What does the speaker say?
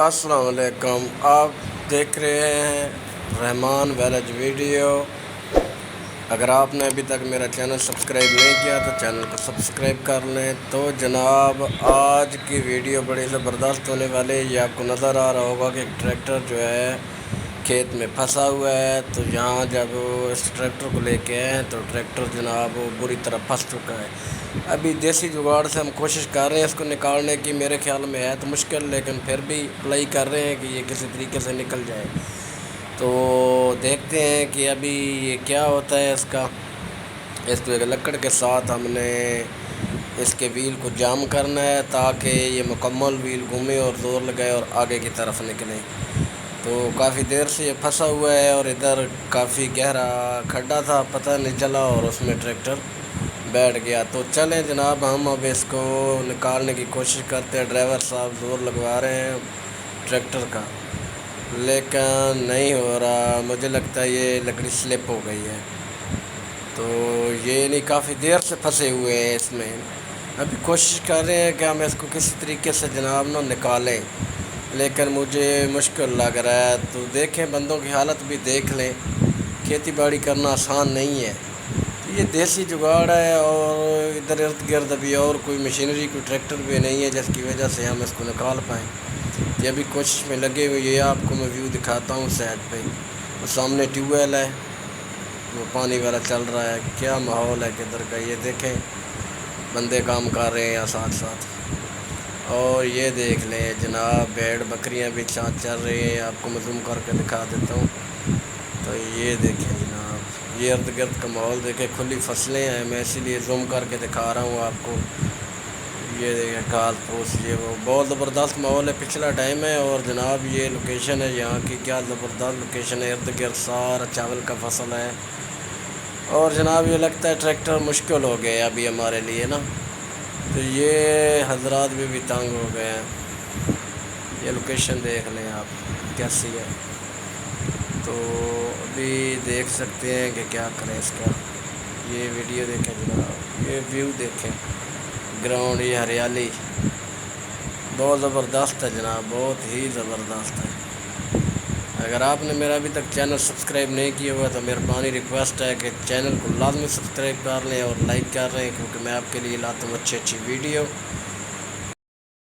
السلام علیکم، آپ دیکھ رہے ہیں رحمان ویلج ویڈیو۔ اگر آپ نے ابھی تک میرا چینل سبسکرائب نہیں کیا تو چینل کو سبسکرائب کر لیں۔ تو جناب آج کی ویڈیو بڑی زبردست ہونے والی ہے۔ یہ آپ کو نظر آ رہا ہوگا کہ ایک ٹریکٹر جو ہے کھیت میں پھنسا ہوا ہے، تو یہاں جب اس ٹریکٹر کو لے کے آئے تو ٹریکٹر جناب بری طرح پھنس چکا ہے۔ ابھی دیسی جگاڑ سے ہم کوشش کر رہے ہیں اس کو نکالنے کی، میرے خیال میں ہے تو مشکل، لیکن پھر بھی اپلائی کر رہے ہیں کہ یہ کسی طریقے سے نکل جائے۔ تو دیکھتے ہیں کہ ابھی یہ کیا ہوتا ہے اس کو ایک لکڑ کے ساتھ ہم نے اس کے ویل کو جام کرنا ہے تاکہ یہ مکمل ویل گھومے اور زور لگائے اور آگے کی طرف نکلے۔ تو کافی دیر سے یہ پھنسا ہوا ہے اور ادھر کافی گہرا کھڈا تھا، پتہ نہیں چلا اور اس میں ٹریکٹر بیٹھ گیا۔ تو چلیں جناب ہم اب اس کو نکالنے کی کوشش کرتے ہیں۔ ڈرائیور صاحب زور لگوا رہے ہیں ٹریکٹر کا، لیکن نہیں ہو رہا، مجھے لگتا ہے یہ لکڑی سلپ ہو گئی ہے۔ تو یہ نہیں، کافی دیر سے پھنسے ہوئے ہیں اس میں۔ ابھی کوشش کر رہے ہیں کہ ہم اس کو کسی طریقے سے جناب نکالیں، لیکن مجھے مشکل لگ رہا ہے۔ تو دیکھیں، بندوں کی حالت بھی دیکھ لیں، کھیتی باڑی کرنا آسان نہیں ہے۔ یہ دیسی جگاڑ ہے اور ادھر ارد گرد ابھی اور کوئی مشینری، کوئی ٹریکٹر بھی نہیں ہے جس کی وجہ سے ہم اس کو نکال پائیں۔ یہ ابھی کوشش میں لگے ہوئے، یہ آپ کو میں ویو دکھاتا ہوں سائڈ پہ۔ وہ سامنے ٹیوب ویل ہے، وہ پانی والا چل رہا ہے، کیا ماحول ہے کدھر کا، یہ دیکھیں بندے کام کر رہے ہیں ساتھ ساتھ۔ اور یہ دیکھ لیں جناب، بھیڑ بکریاں بھی ساتھ چل رہی ہیں، آپ کو میں زوم کر کے دکھا دیتا ہوں۔ تو یہ دیکھیں جناب، یہ ارد گرد کا ماحول دیکھیں، کھلی فصلیں ہیں، میں اسی لیے زوم کر کے دکھا رہا ہوں آپ کو۔ یہ دیکھیں گھاس پھوس، یہ وہ بہت زبردست ماحول ہے، پچھلا ٹائم ہے۔ اور جناب یہ لوکیشن ہے یہاں کی، کیا زبردست لوکیشن ہے، ارد گرد سارا چاول کا فصل ہے۔ اور جناب یہ لگتا ہے ٹریکٹر مشکل ہو گئے ابھی ہمارے لیے نا، تو یہ حضرات بھی تنگ ہو گئے ہیں۔ یہ لوکیشن دیکھ لیں آپ کیسی ہے۔ تو ابھی دیکھ سکتے ہیں کہ کیا کریں اس کا۔ یہ ویڈیو دیکھیں جناب، یہ ویو دیکھیں، گراؤنڈ، یہ ہریالی بہت زبردست ہے جناب، بہت ہی زبردست ہے۔ اگر آپ نے میرا ابھی تک چینل سبسکرائب نہیں کیا ہوا تو مہربانی ریکویسٹ ہے کہ چینل کو لازمی سبسکرائب کر لیں اور لائک کر رہے ہیں، کیونکہ میں آپ کے لیے لاتا ہوں اچھی ویڈیو۔